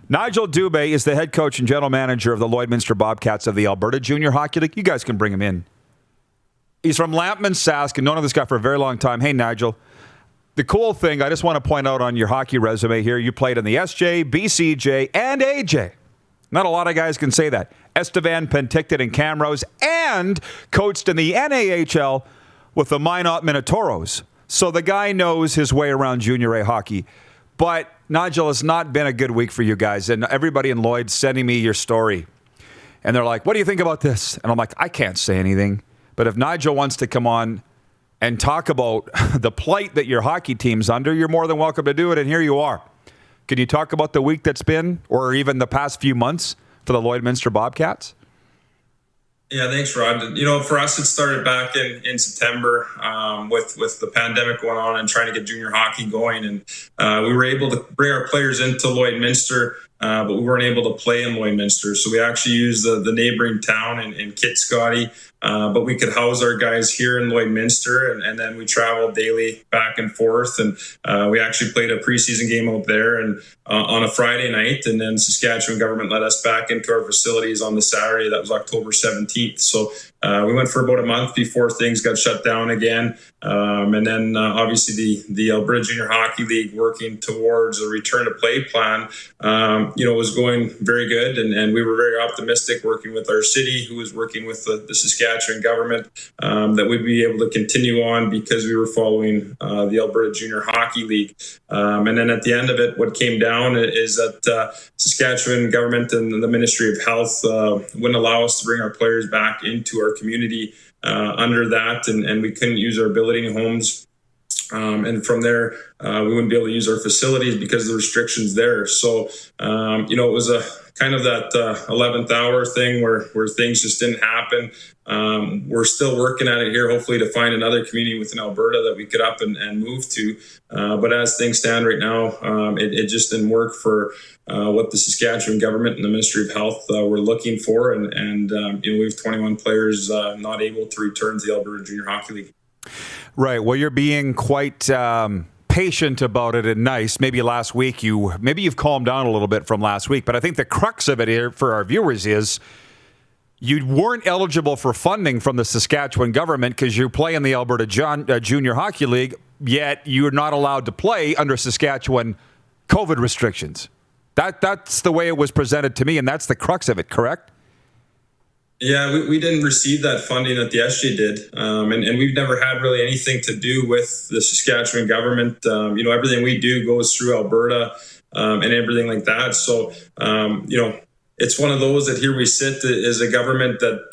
Nigel Dube is the head coach and general manager of the Lloydminster Bobcats of the Alberta Junior Hockey League. You guys can bring him in. He's from Lampman, Sask, and known this guy for a very long time. Hey, Nigel. The cool thing, I just want to point out on your hockey resume here, you played in the SJ, BCJ, and AJ. Not a lot of guys can say that. Estevan, Penticton, and Camrose, and coached in the NAHL with the Minot Minotauros. So the guy knows his way around Junior A hockey. But, Nigel, it's not been a good week for you guys. And everybody in Lloyd's sending me your story. And they're like, what do you think about this? And I'm like, I can't say anything. But if Nigel wants to come on and talk about the plight that your hockey team's under, you're more than welcome to do it. And here you are. Can you talk about the week that's been, or even the past few months for the Lloydminster Bobcats? Yeah, thanks, Rod. For us, it started back in September with the pandemic going on and trying to get junior hockey going. And we were able to bring our players into Lloydminster, but we weren't able to play in Lloydminster. So we actually used the neighboring town in Kitscotty, but we could house our guys here in Lloydminster. And then we traveled daily back and forth. And we actually played a preseason game out there and on a Friday night. And then Saskatchewan government let us back into our facilities on the Saturday. That was October 17th. So we went for about a month before things got shut down again. And then obviously the Alberta Junior Hockey League working towards a return to play plan, was going very good. And we were very optimistic working with our city, who was working with the Saskatchewan government, that we'd be able to continue on because we were following the Alberta Junior Hockey League. And then at the end of it, what came down is that Saskatchewan government and the Ministry of Health wouldn't allow us to bring our players back into our community under that, and we couldn't use our building homes. And from there, we wouldn't be able to use our facilities because of the restrictions there. So, it was a kind of that 11th hour thing where things just didn't happen. We're still working at it here, hopefully to find another community within Alberta that we could up and move to. But as things stand right now, it just didn't work for what the Saskatchewan government and the Ministry of Health were looking for. And we have 21 players not able to return to the Alberta Junior Hockey League. Right. Well, you're being quite patient about it and nice. Maybe last week you've calmed down a little bit from last week, but I think the crux of it here for our viewers is you weren't eligible for funding from the Saskatchewan government because you play in the Alberta Junior Hockey League, yet you're not allowed to play under Saskatchewan COVID restrictions. That's the way it was presented to me, and that's the crux of it, correct? Yeah, we didn't receive that funding that the SJ did, and we've never had really anything to do with the Saskatchewan government. Everything we do goes through Alberta and everything like that. So, it's one of those that here we sit as a government that,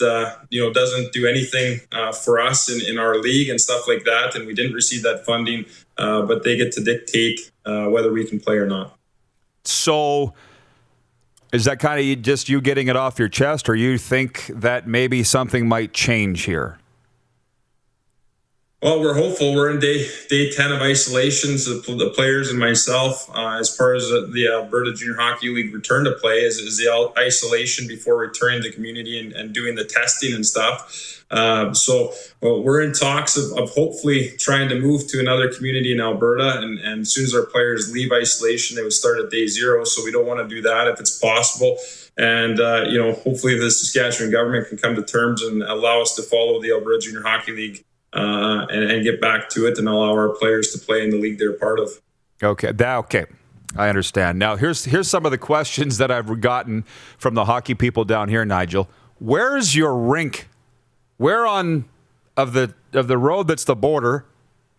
doesn't do anything for us in our league and stuff like that. And we didn't receive that funding, but they get to dictate whether we can play or not. So is that kind of just you getting it off your chest, or you think that maybe something might change here? Well, we're hopeful. We're in day 10 of isolations. The players and myself, as far as the Alberta Junior Hockey League return to play, is the isolation before returning to the community and doing the testing and stuff. So we're in talks of hopefully trying to move to another community in Alberta. And as soon as our players leave isolation, they would start at day 0. So we don't want to do that if it's possible. And, hopefully the Saskatchewan government can come to terms and allow us to follow the Alberta Junior Hockey League and get back to it and allow our players to play in the league they're part of. Okay. I understand. Now, here's some of the questions that I've gotten from the hockey people down here, Nigel. Where's your rink? Where of the road that's the border,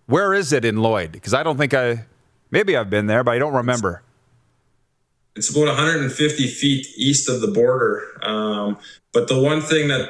where is it in Lloyd? Because I don't think maybe I've been there, but I don't remember. It's about 150 feet east of the border. But the one thing that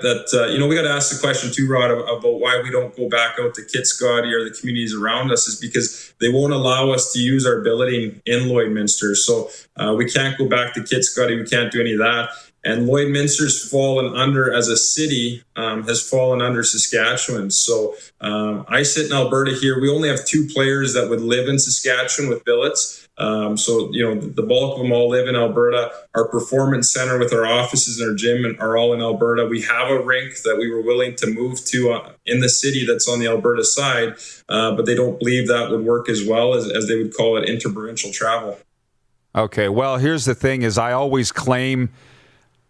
we got to ask the question too, Rod, about why we don't go back out to Kitscotty or the communities around us is because they won't allow us to use our building in Lloydminster. So we can't go back to Kitscotty. We can't do any of that. And Lloydminster's fallen under, as a city, has fallen under Saskatchewan. So I sit in Alberta here. We only have 2 players that would live in Saskatchewan with billets. So the bulk of them all live in Alberta. Our performance center with our offices and our gym are all in Alberta. We have a rink that we were willing to move to in the city that's on the Alberta side, but they don't believe that would work as well as they would call it interprovincial travel. Okay, well, here's the thing is I always claim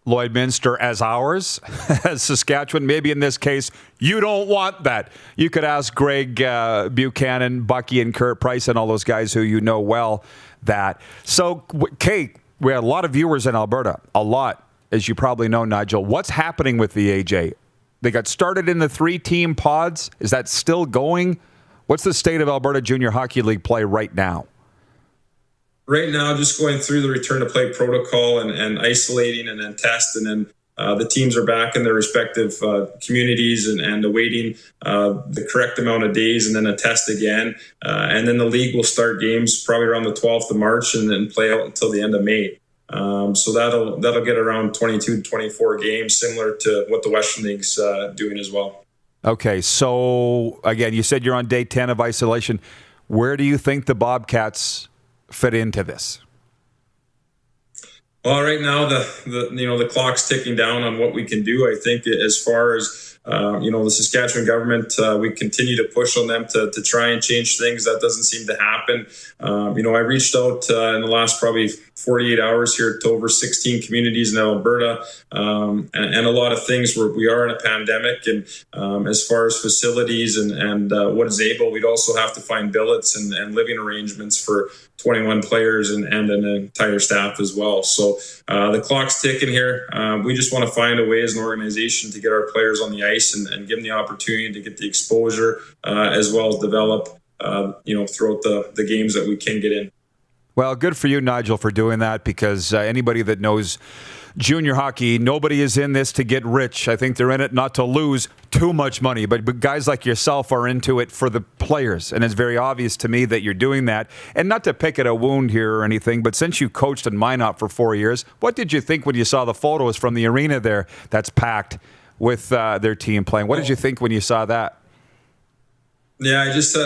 Lloydminster as ours, as Saskatchewan. Maybe in this case, you don't want that. You could ask Greg Buchanan, Bucky, and Kurt Price, and all those guys who you know well that. So, Kate, we had a lot of viewers in Alberta, a lot, as you probably know, Nigel. What's happening with the AJ? They got started in the 3-team pods. Is that still going? What's the state of Alberta Junior Hockey League play right now? Right now, just going through the return to play protocol and isolating and then test, and then the teams are back in their respective communities and awaiting the correct amount of days and then a test again. And then the league will start games probably around the 12th of March and then play out until the end of May. So that'll get around 22 to 24 games, similar to what the Western League's doing as well. Okay, so again, you said you're on day 10 of isolation. Where do you think the Bobcats fit into this? Well, right now the clock's ticking down on what we can do. I think as far as the Saskatchewan government, we continue to push on them to try and change things. That doesn't seem to happen. I reached out in the last probably 48 hours here to over 16 communities in Alberta, and a lot of things where we are in a pandemic. And as far as facilities and what is able, we'd also have to find billets and living arrangements for 21 players and an entire staff as well. So the clock's ticking here. We just want to find a way as an organization to get our players on the ice and give them the opportunity to get the exposure as well as develop, throughout the games that we can get in. Well, good for you, Nigel, for doing that, because anybody that knows junior hockey, nobody is in this to get rich. I think they're in it not to lose too much money, but guys like yourself are into it for the players, and it's very obvious to me that you're doing that. And not to pick at a wound here or anything, but since you coached in Minot for 4 years, what did you think when you saw the photos from the arena there that's packed with their team playing? What did you think when you saw that? Yeah, I just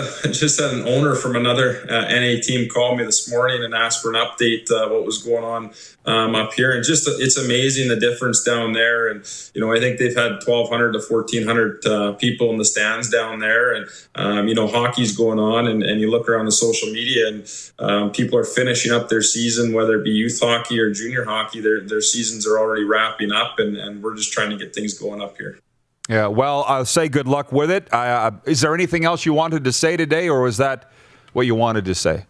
had an owner from another NA team call me this morning and asked for an update what was going on up here, and just it's amazing the difference down there. And I think they've had 1,200 to 1,400 people in the stands down there, and hockey's going on, and you look around the social media, and people are finishing up their season, whether it be youth hockey or junior hockey. Their seasons are already wrapping up, and we're just trying to get things going up here. Yeah, well, I'll say good luck with it. Is there anything else you wanted to say today, or was that what you wanted to say?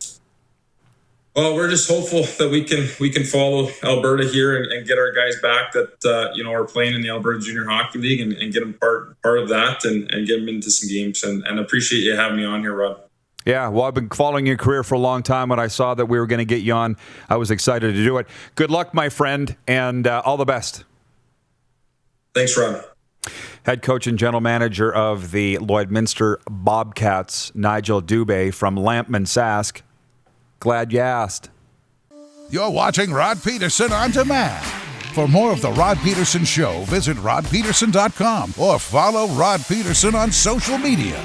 Well, we're just hopeful that we can follow Alberta here and get our guys back that are playing in the Alberta Junior Hockey League and get them part of that and get them into some games. And appreciate you having me on here, Rod. Yeah, well, I've been following your career for a long time. When I saw that we were going to get you on, I was excited to do it. Good luck, my friend, and all the best. Thanks, Rod. Head coach and general manager of the Lloydminster Bobcats, Nigel Dube from Lampman, Sask. Glad you asked. You're watching Rod Pedersen On Demand. For more of the Rod Pedersen Show, visit rodpedersen.com or follow Rod Pedersen on social media.